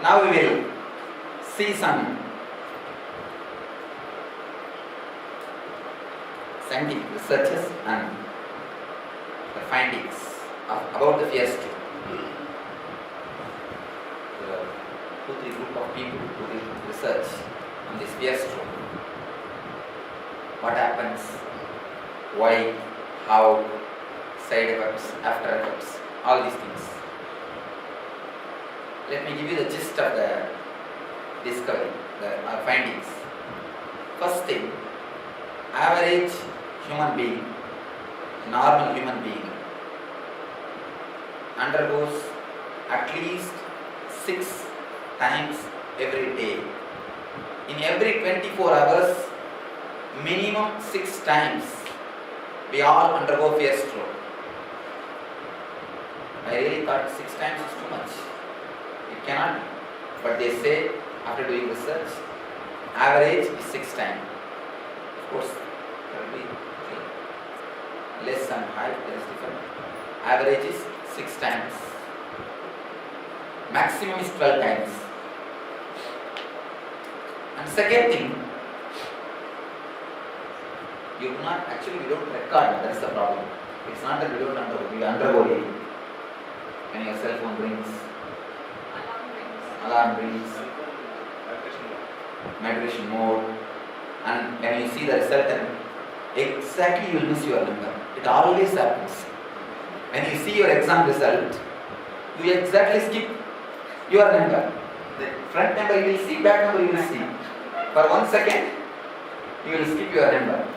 Now we will see some scientific researches and the findings about the fear stroke. There are 2-3 group of people who did research on this fear stroke. What happens, why, how, side effects, after effects, all these things. Let me give you the gist of the discovery, the findings. First thing, average human being, normal human being, undergoes at least 6 times every day. In every 24 hours, minimum 6 times, we all undergo fear stroke. I really thought 6 times is too much. It cannot be. But they say, after doing research, average is 6 times. Of course, there will be less and high, there is different. Average is 6 times. Maximum is 12 times. And second thing, you do not, actually we don't record, that is the problem. It's not that we don't undergo, we undergo it. When your cell phone rings, alarm rings, meditation mode, and when you see the result, then exactly you will miss your number. It always happens. When you see your exam result, you exactly skip your number. The front number you will see, back number you will see. For 1 second, you will skip your number.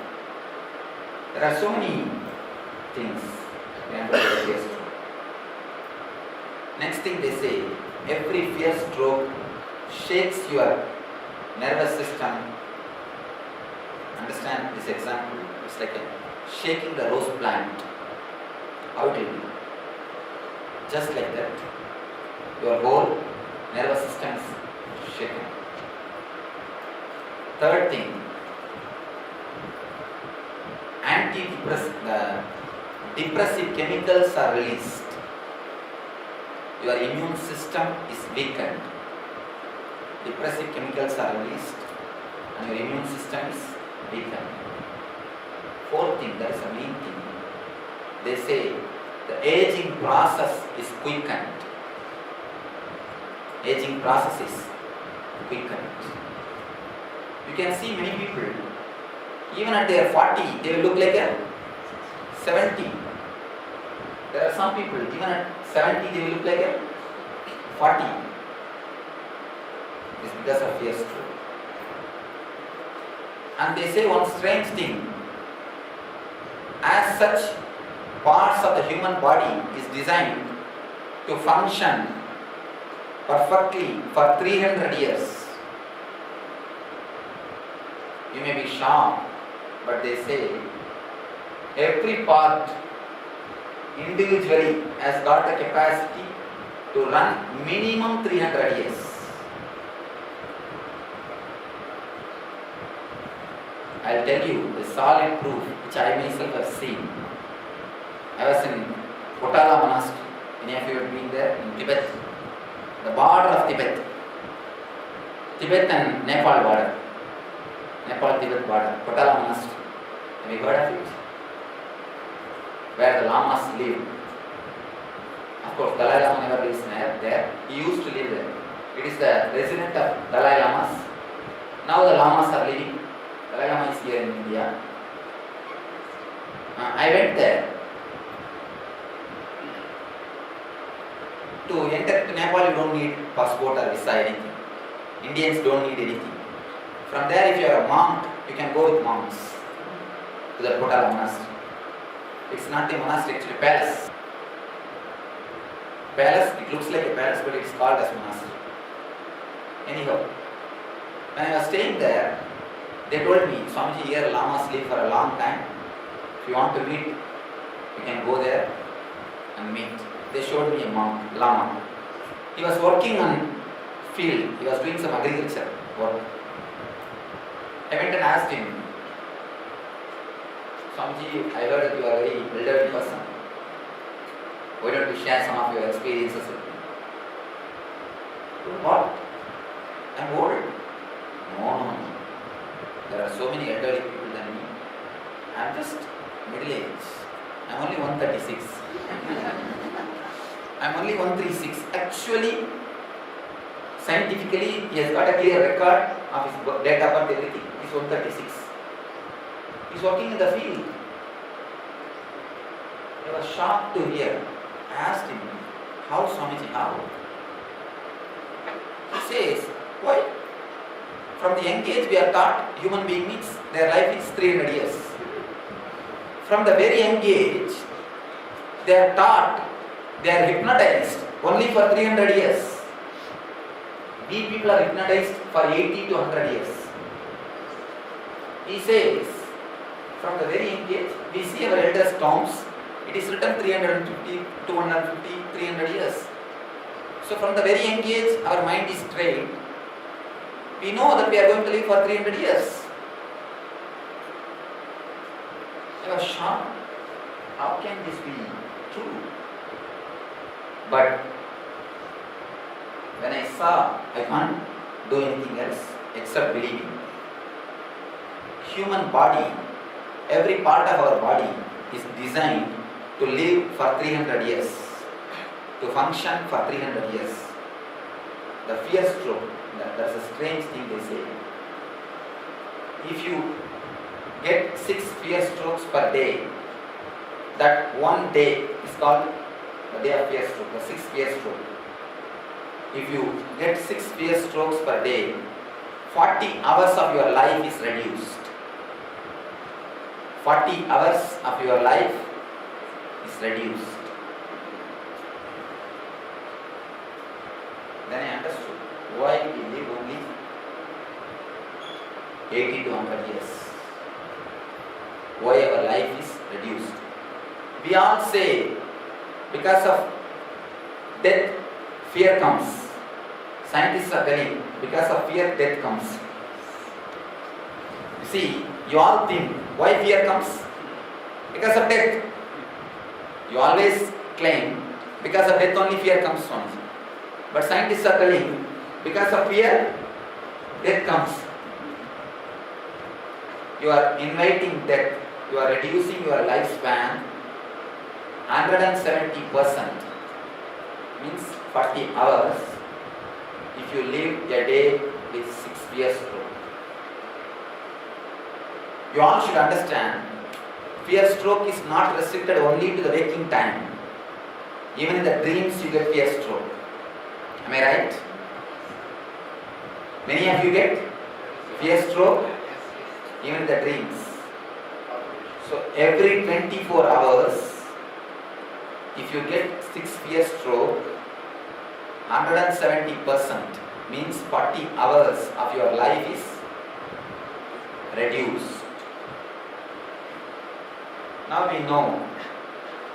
There are so many things. Next thing they say, every fear stroke shakes your nervous system. Understand this example? It's like shaking the rose plant. How it will be? Just like that, your whole nervous system is shaken. Third thing, depressive chemicals are released. Your immune system is weakened. Depressive chemicals are released and your immune system is weakened. Fourth thing, that is the main thing. They say the aging process is quickened. Aging process is quickened. You can see many people, even at their 40, they will look like a 70. There are some people, even at 70, they will look like a 40. It's because of fear stroke. And they say one strange thing. As such, parts of the human body is designed to function perfectly for 300 years. You may be shocked, but they say every part individually has got the capacity to run minimum 300 years. I'll tell you the solid proof which I myself have seen. I was in Potala Monastery. Many of you have been there in Tibet, the border of Tibet. Tibet and Nepal border. Nepal-Tibet border, Potala Monastery. Have you heard of it? Where the Lamas live. Of course, Dalai Lama never lives there. He used to live there. It is the residence of Dalai Lamas. Now the Lamas are living. Dalai Lama is here in India. I went there. To enter to Nepal, you don't need passport or visa, anything. Indians don't need anything. From there, if you are a monk, you can go with monks to the Potala Monastery. It's not a monastery, it's a palace. Palace, it looks like a palace, but it's called as monastery. Anyhow, when I was staying there, they told me, Swamiji, here Lamas live for a long time. If you want to meet, you can go there and meet. They showed me a monk, Lama. He was working on field. He was doing some agriculture work. I went and asked him, Swamiji, I heard that you are a very elderly person. Why don't you share some of your experiences with me? What? so many elderly people than me. I'm just middle age. I'm only 136. I'm only 136. Actually, scientifically, he has got a clear record of his date of birth, everything. He's 136. He's working in the field. I was shocked to hear. I asked him, how Swamiji, how? He says, why? From the young age we are taught human being means their life is 300 years. From the very young age, they are taught, they are hypnotized only for 300 years. We people are hypnotized for 80 to 100 years. He says, from the very young age, we see our elders' tombs, it is written 350, 250, 300 years. So from the very young age, our mind is trained. We know that we are going to live for 300 years. I was shocked. How can this be true? But when I saw, I can't do anything else except believing. Human body, every part of our body is designed to live for 300 years, to function for 300 years. The fear stroke, that's a strange thing they say. If you get 6 fear strokes per day, that one day is called the day of fear stroke, the 6th fear stroke. If you get 6 fear strokes per day, 40 hours of your life is reduced. 40 hours of your life is reduced. Then I understood why we live only 80 to 100 years. Why our life is reduced. We all say because of death, fear comes. Scientists are telling because of fear, death comes. You see, you all think why fear comes? Because of death. You always claim because of death only fear comes from. But scientists are telling because of fear, death comes. You are inviting death. You are reducing your lifespan 170%. Means 40 hours if you live a day with 6 years stroke. You all should understand, fear stroke is not restricted only to the waking time. Even in the dreams you get fear stroke. Am I right? Many of you get fear stroke even in the dreams. So every 24 hours, if you get 6 fear stroke, 170% means 40 hours of your life is reduced. Now we know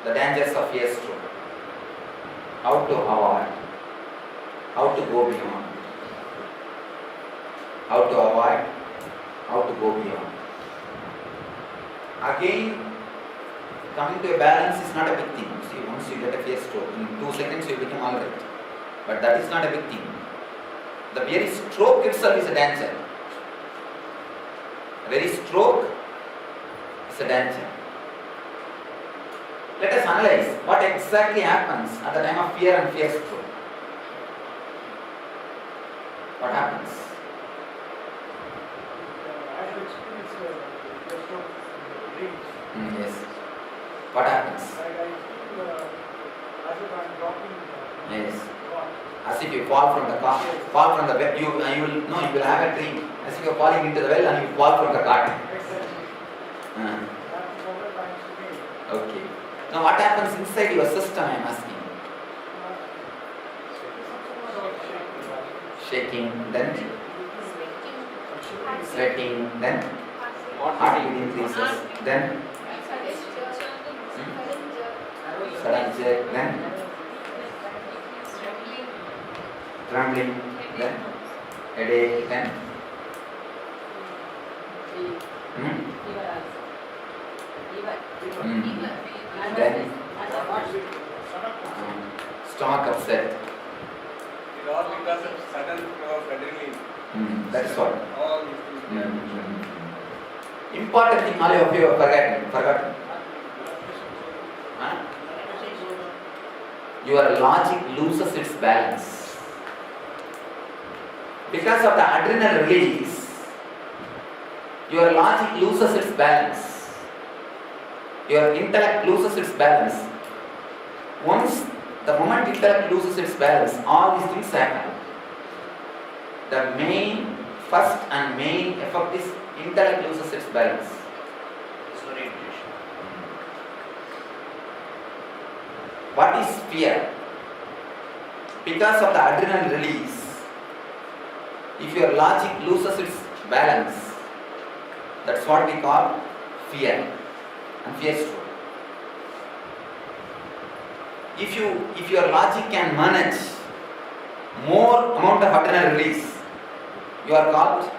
the dangers of fear stroke, how to avoid, how to go beyond, how to avoid, how to go beyond. Again, coming to a balance is not a big thing. See, once you get a fear stroke, in 2 seconds you become alright. But that is not a big thing. The very stroke itself is a danger. The very stroke is a danger. Let us analyze what exactly happens at the time of fear and fear stroke. What happens? I have experienced fear stroke in dreams. Yes. What happens? Like I feel as if I'm dropping Yes. God. As if you fall from the car, fall from the well. You will have a dream as if you are falling into the well and you fall from the car. Exactly. That is several times to me. Okay. Now what happens inside your system? I am asking. Shaking, then sweating, then heartbeat increases, then sudden jerk, then trembling, then headache, then then stomach upset. It all because of sudden flow of adrenaline. That's what. All these things. Important thing all of you have forgotten. Huh? Your logic loses its balance. Because of the adrenal release, your logic loses its balance. Your intellect loses its balance. The moment intellect loses its balance, all these things happen. The first and main effect is intellect loses its balance. Disorientation. What is fear? Because of the adrenal release, if your logic loses its balance, that's what we call fear and fear stroke. If your logic can manage more amount of adrenal release, you are called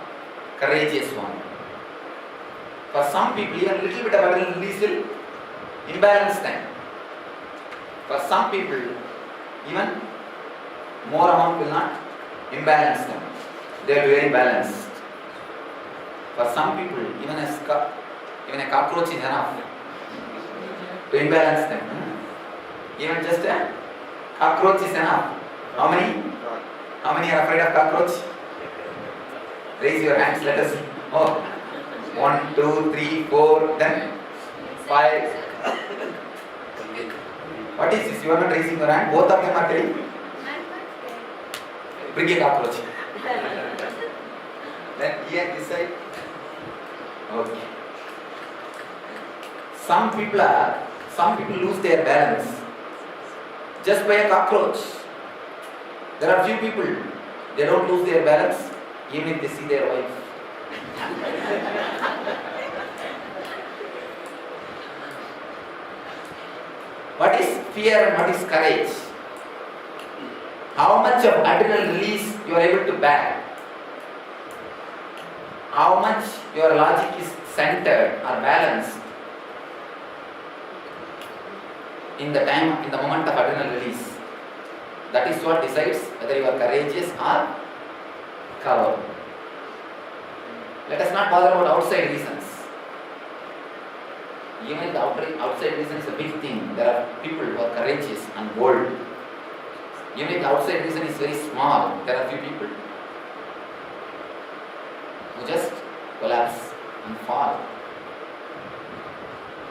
courageous one. For some people, even little bit of adrenal release will imbalance them. For some people, even more amount will not imbalance them. They will be very balanced. For some people, even a cockroach is enough to imbalance them. Even just a cockroach is enough. How many? How many are afraid of cockroach? Raise your hands, let us see. Oh, 1, 2, 3, 4, then 5. What is this? You are not raising your hand. Both of them are telling. Bring a cockroach. Then here this side. Okay. Some people lose their balance just by a cockroach. There are few people, they don't lose their balance even if they see their wife. What is fear and what is courage? How much of adrenal release you are able to bear? How much your logic is centered or balanced in the moment of adrenal release? That is what decides whether you are courageous or coward. Let us not bother about outside reasons. Even if the outside reason is a big thing, there are people who are courageous and bold. Even if the outside reason is very small, there are few people who just collapse and fall.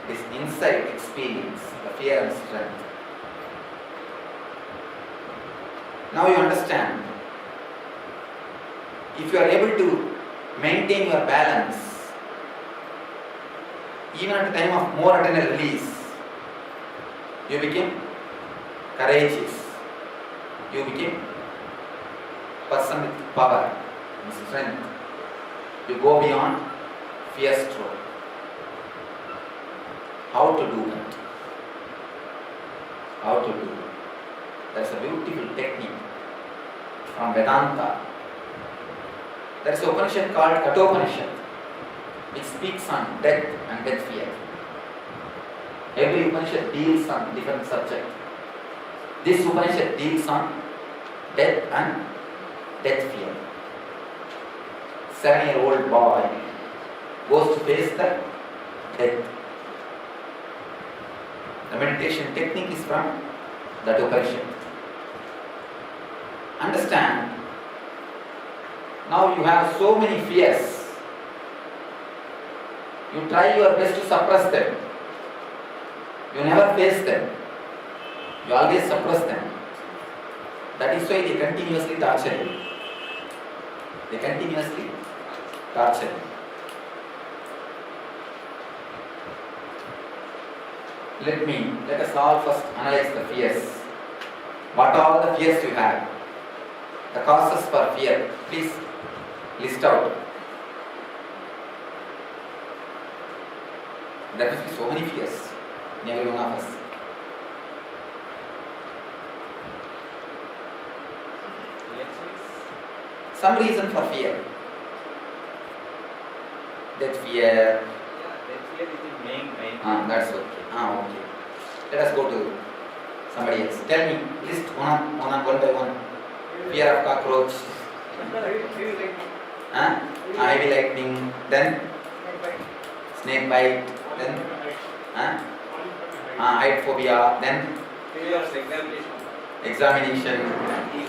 This inside experience, the fear and strength. Now you understand. If you are able to maintain your balance, even at the time of more adrenal release, you become courageous. You become person with power and strength. You go beyond fear stroke. How to do that? How to do it? That's a beautiful technique from Vedanta. There is an Upanishad called Kathopanishad, which speaks on death and death fear. Every Upanishad deals on different subject. This Upanishad deals on death and death fear. 7-year-old boy goes to face the death. The meditation technique is from that Upanishad. Understand, now you have so many fears. You try your best to suppress them. You never face them. You always suppress them. That is why they continuously torture you. They continuously torture you. Let us all first analyze the fears. What are all the fears you have? The causes for fear. Please list out. There must be so many fears in every one of us. Some reason for fear. That fear. That fear is the main. That's okay. Okay. Let us go to somebody else. Tell me, list one by one. Fear of cockroach. Heavy lightning. Then snake bite, then height phobia, then Fear of examination. examination,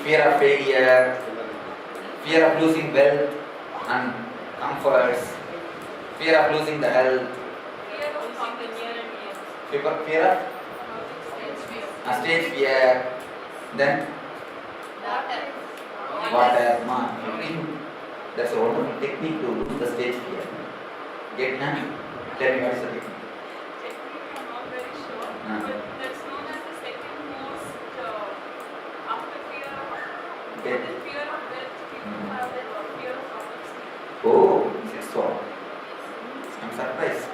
fear of failure, fear of losing wealth and comforts, fear of losing the health, fear of stage fear, then water. That's a wonderful technique to lose the stage fear. Get now? Tell me what is the technique. I'm not very sure, Ah. but that's known as the second most after fear of Okay. fear of death. People have fear of autopsy. Oh, this is so. I'm surprised.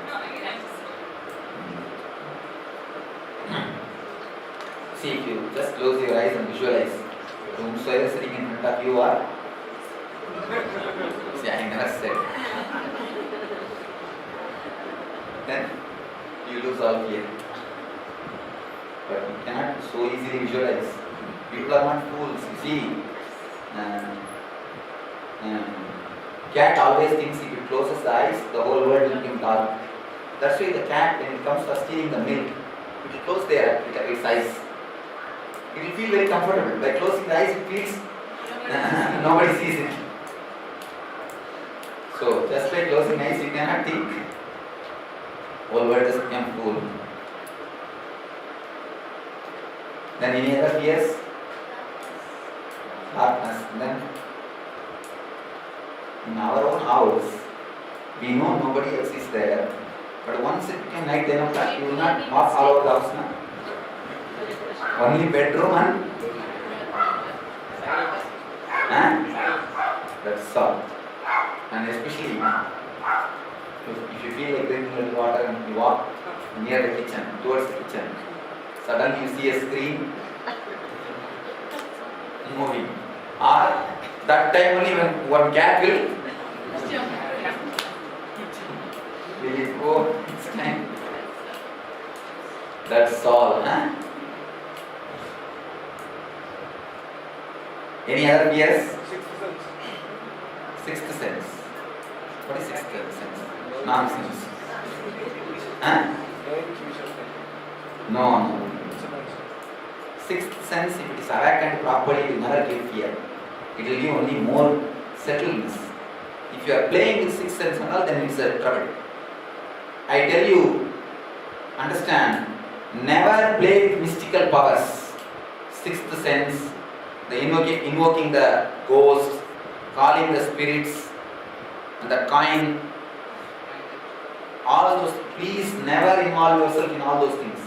No, again, I'm just See, if you just close your eyes and visualize whomsoever sitting in front of you are. See, I never said. Then you lose all fear. But you cannot so easily visualize. People are not fools. You see, cat always thinks if it closes the eyes, the whole world will become dark. That's why the cat, when it comes for stealing the milk, it will close its eyes. It will feel very comfortable. By closing the eyes, it feels nobody sees it. So, just by closing eyes, you cannot think. Whole world has become fool. Then any other fears? Darkness. Then in our own house, we know nobody else is there. But once it became night, 10 o'clock, you will not walk all over the house now. Only bedroom and that's all. And especially if you feel like drinking a little water and you walk near the kitchen, towards the kitchen, suddenly you see a screen moving. Or that time only when one cat will go, it's time. That's all. Any other fears? Sixth sense. What is sixth sense? Nonsense. No. Sixth sense, if it is awakened properly, it will never give fear. It will give only more settledness. If you are playing with sixth sense and all, then it's a trouble. I tell you, understand, never play with mystical powers. Sixth sense, the invoking the ghost, calling the spirits, and the coin, all those, please never involve yourself in all those things.